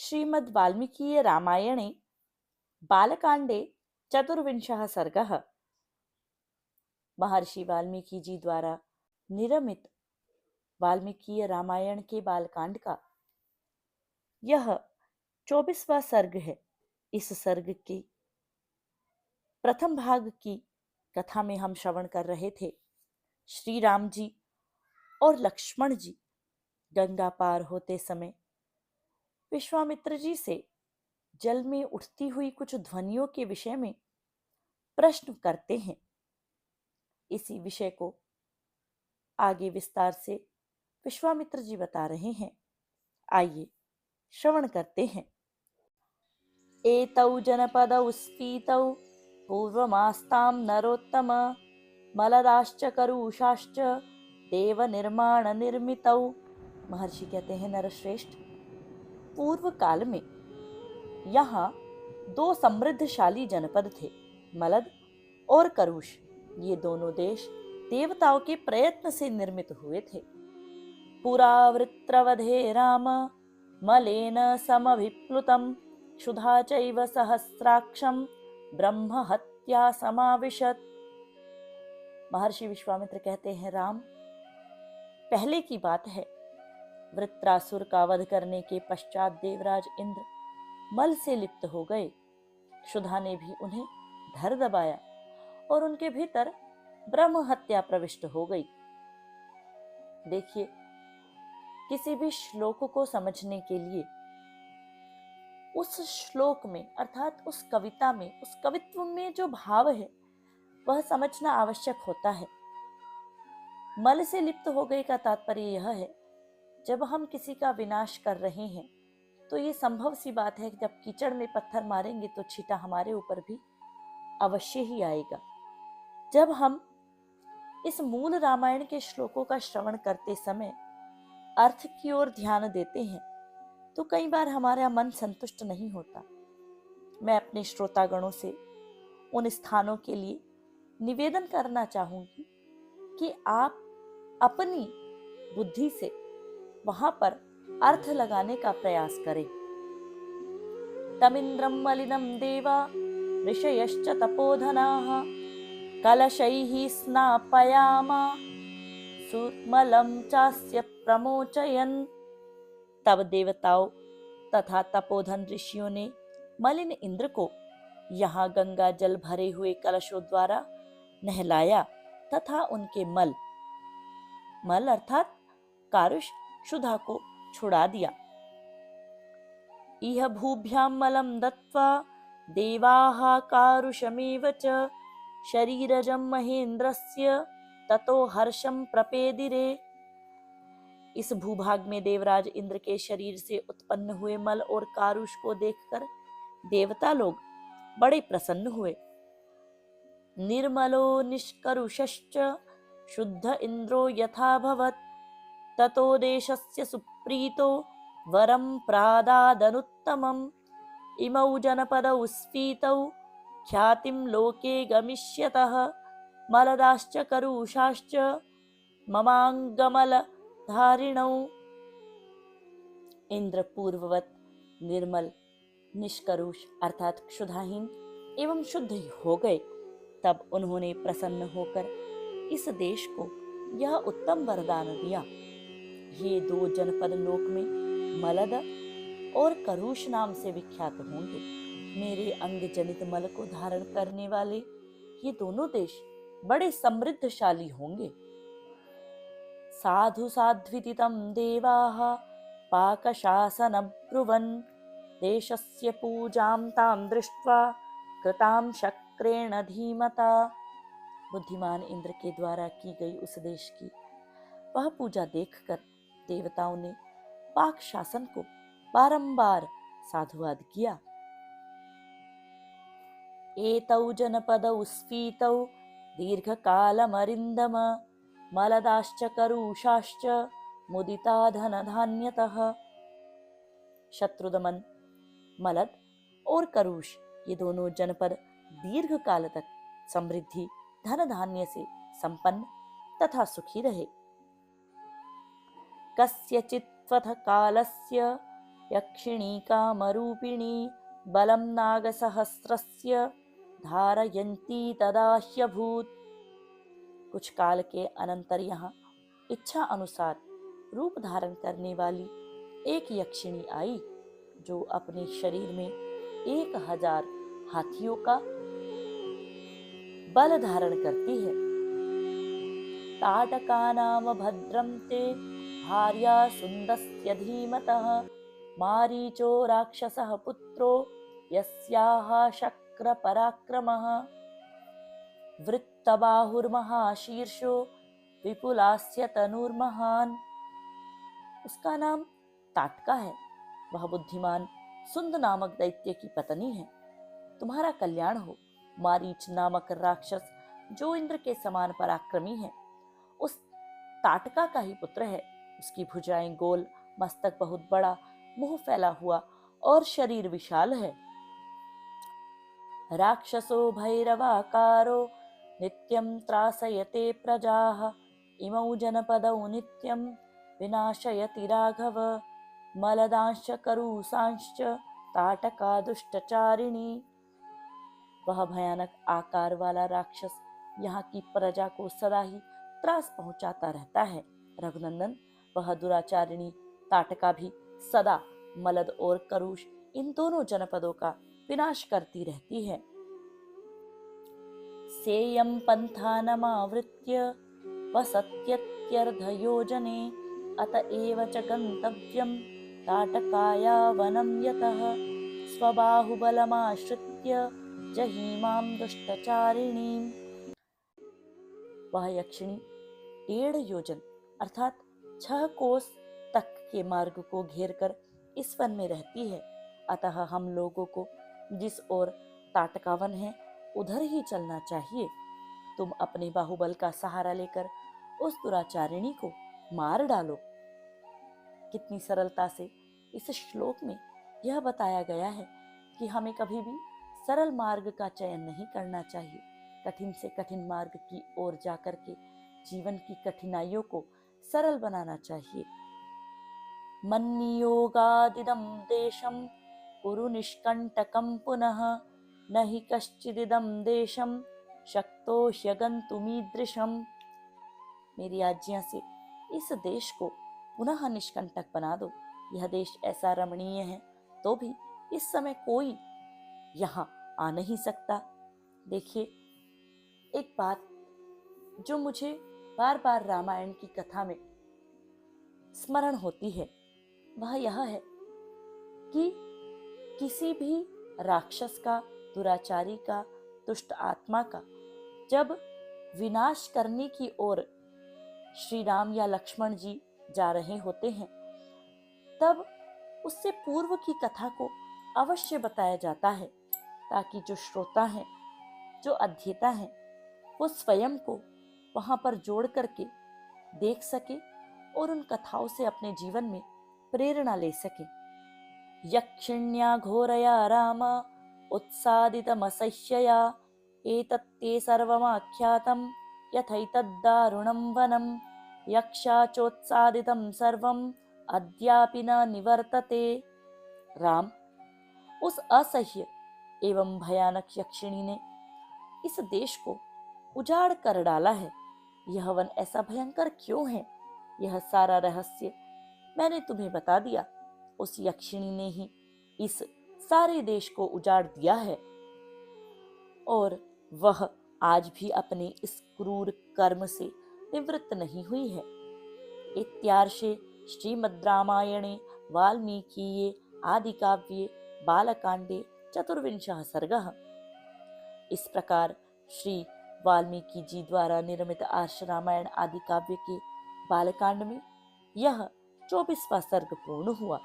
श्रीमद् वाल्मीकीय रामायणे बालकांडे चतुर्विंशः सर्गः। महर्षि वाल्मीकि जी द्वारा निर्मित वाल्मीकीय रामायण के बालकांड का यह 24वां सर्ग है। इस सर्ग के प्रथम भाग की कथा में हम श्रवण कर रहे थे श्री राम जी और लक्ष्मण जी गंगा पार होते समय विश्वामित्र जी से जल में उठती हुई कुछ ध्वनियों के विषय में प्रश्न करते हैं। इसी विषय को आगे विस्तार से विश्वामित्र जी बता रहे हैं। आइए श्रवण करते हैं। एतौ जनपदौ स्फीतौ पूर्वमास्तां नरोत्तम मलदाश्च करुषाश्च देव निर्माण निर्मितौ। महर्षि कहते हैं, नरश्रेष्ठ, पूर्व काल में यहाँ 2 समृद्धशाली जनपद थे, मलद और करुष। ये दोनों देश देवताओं के प्रयत्न से निर्मित हुए थे। पुरावृत्रवधे राम मलेन समभिप्लुतं क्षुधा चैव सहस्राक्षं ब्रह्म हत्या समाविशत। महर्षि विश्वामित्र कहते हैं, राम, पहले की बात है, वृत्रासुर का वध करने के पश्चात देवराज इंद्र मल से लिप्त हो गए। क्षुधा ने भी उन्हें धर दबाया और उनके भीतर ब्रह्म हत्या प्रविष्ट हो गई। देखिए, किसी भी श्लोक को समझने के लिए उस श्लोक में अर्थात उस कविता में, उस कवित्व में जो भाव है वह समझना आवश्यक होता है। मल से लिप्त हो गए का तात्पर्य यह है, जब हम किसी का विनाश कर रहे हैं तो ये संभव सी बात है कि जब कीचड़ में पत्थर मारेंगे तो छींटा हमारे ऊपर भी अवश्य ही आएगा। जब हम इस मूल रामायण के श्लोकों का श्रवण करते समय अर्थ की ओर ध्यान देते हैं तो कई बार हमारा मन संतुष्ट नहीं होता। मैं अपने श्रोतागणों से उन स्थानों के लिए निवेदन करना चाहूंगी कि आप अपनी बुद्धि से वहां पर अर्थ लगाने का प्रयास करें। तमिन्द्रं मलिनं देवा ऋषयश्च तपोधनाः कलशैः स्नापयामा सुमलं चास्य प्रमोचयन्। तब देवताओं तथा तपोधन ऋषियों ने मलिन इंद्र को यहाँ गंगा जल भरे हुए कलशों द्वारा नहलाया तथा उनके मल अर्थात कारुष क्षुधा को छुड़ा दिया। इह भूभ्यां मलं दत्वा देवाः कारुषमेव च शरीरजं महेन्द्रस्य ततो हर्षं प्रपेदिरे। इस भूभाग में देवराज इंद्र के शरीर से उत्पन्न हुए मल और कारुष को देखकर देवता लोग बड़े प्रसन्न हुए। निर्मलो निष्करुषश्च शुद्ध इंद्रो यथा भवत् ततो देशस्य सुप्रीतो वरं प्रादादनुत्तमम्। इमौ जनपदौ स्फीतौ ख्यातिं लोके गमिष्यतः मलदाश्च करुषाश्च ममांगमल धारिणौ। इंद्र पूर्ववत निर्मल, निष्करुष अर्थात क्षुधाहीन एवं शुद्ध हो गए। तब उन्होंने प्रसन्न होकर इस देश को यह उत्तम वरदान दिया। ये 2 जनपद लोक में मलद और करुष नाम से विख्यात होंगे। मेरे अंग जनित मल को धारण करने वाले ये दोनों देश बड़े समृद्धशाली होंगे। साधु साध्विदितं देवाः पाकशासन ब्रुवन् देशस्य पूजां तां दृष्ट्वा कृतां शक्रेण धीमता। बुद्धिमान इंद्र के द्वारा की गई उस देश की वह पूजा देखकर देवताओं ने पाक शासन को बारंबार साधुवाद किया। एतौ जनपदौ स्फीतौ दीर्घकालमरिन्दम मलदाश्च करुषाश्च मुदिता धनधान्यतः। शत्रुदमन, मलद और करुष ये दोनों जनपद दीर्घ काल तक समृद्धि, धन धान्य से संपन्न तथा सुखी रहे। कस्यचित् त्वथ कालस्य यक्षिणी कामरूपिणी बलं नागसहस्रस्य धारयन्ती तदा ह्यभूत्। कुछ काल के अनंतर यहाँ इच्छा अनुसार रूप धारण करने वाली एक यक्षिणी आई, जो अपने शरीर में 1000 हाथियों का बल धारण करती है। ताटका नाम भद्रं ते भार्या सुन्दस्य धीमतः मारीचो राक्षसः पुत्रो यस्याः शक्र पराक्रमः वृत्तबाहुर्महाशीर्षो विपुलास्य तनुर्महान। उसका नाम ताटका है। वह बुद्धिमान सुंद नामक दैत्य की पत्नी है। तुम्हारा कल्याण हो। मारीच नामक राक्षस जो इंद्र के समान पराक्रमी है, उस ताटका का ही पुत्र है। उसकी भुजाएं गोल, मस्तक बहुत बड़ा, मुंह फैला हुआ और शरीर विशाल है। राक्षसो भैरवाकारो नित्यं त्रासयते प्रजाः इमौ जनपदौ नित्यं विनाशयति राघव मलदांश्च करूसांश्च ताटका दुष्टचारिणी। वह भयानक आकार वाला राक्षस यहाँ की प्रजा को सदा ही त्रास पहुंचाता रहता है। रघुनंदन, वह दुराचारिणी ताटका भी सदा मलद और करूष इन दोनों जनपदों का विनाश करती रहती है। सेयं पंथानमावृत्य वसत्यत्यर्धयोजने अत एव च गन्तव्यं ताटकाया वनं यतः स्वबाहुबलमाश्रित्य जहीमां दुष्टचारिणीं। वह यक्षिणी 1.5 योजन अर्थात 6 कोस तक के मार्ग को घेरकर इस वन में रहती है। अतः हम लोगों को जिस ओर ताटका वन है उधर ही चलना चाहिए। तुम अपने बाहुबल का सहारा लेकर उस दुराचारिणी को मार डालो। कितनी सरलता से इस श्लोक में यह बताया गया है कि हमें कभी भी सरल मार्ग का चयन नहीं करना चाहिए। कठिन से कठिन मार्ग की ओर जाकर के जीवन की कठिनाइयों को सरल बनाना चाहिए। मन्नियोगादिदं देशं कुरु निष्कंटकं पुनः न हि कश्चिदिदं देशं शक्तो ह्यगन्तुमीदृशम्। मेरी आज्ञा से इस देश को पुनः निष्कंटक बना दो। यह देश ऐसा रमणीय है तो भी इस समय कोई यहाँ आ नहीं सकता। देखिए, एक बात जो मुझे बार बार रामायण की कथा में स्मरण होती है वह यह है कि किसी भी राक्षस का, दुराचारी का, दुष्ट आत्मा का जब विनाश करने की ओर श्री राम या लक्ष्मण जी जा रहे होते हैं, तब उससे पूर्व की कथा को अवश्य बताया जाता है, ताकि जो श्रोता हैं, जो अध्येता हैं, वो स्वयं को वहां पर जोड़ करके देख सके और उन कथाओं से अपने जीवन में प्रेरणा ले सके। यक्षिण्या घोरया राम उत्सादितमसह्यया एतत्ते सर्वमाख्यातं यथैतद्दारुणं वनं यक्षा चोत्सादितं सर्वं अद्यापि न निवर्तते। राम, उस असह्य एवं भयानक यक्षिणी ने इस देश को उजाड़ कर डाला है। यह वन ऐसा भयंकर क्यों है, यह सारा रहस्य मैंने तुम्हें बता दिया। उस यक्षिणी ने ही इस सारे देश को उजाड़ दिया है और वह आज भी अपने इस क्रूर कर्म से निवृत्त नहीं हुई है। इत्यार्षे श्रीमद् रामायणे वाल्मीकीये आदिकाव्ये बालकांडे 24वां सर्गः। इस प्रकार श्री वाल्मीकि जी द्वारा निर्मित आर्ष रामायण आदि काव्य के बालकांड में यह 24वां सर्ग पूर्ण हुआ।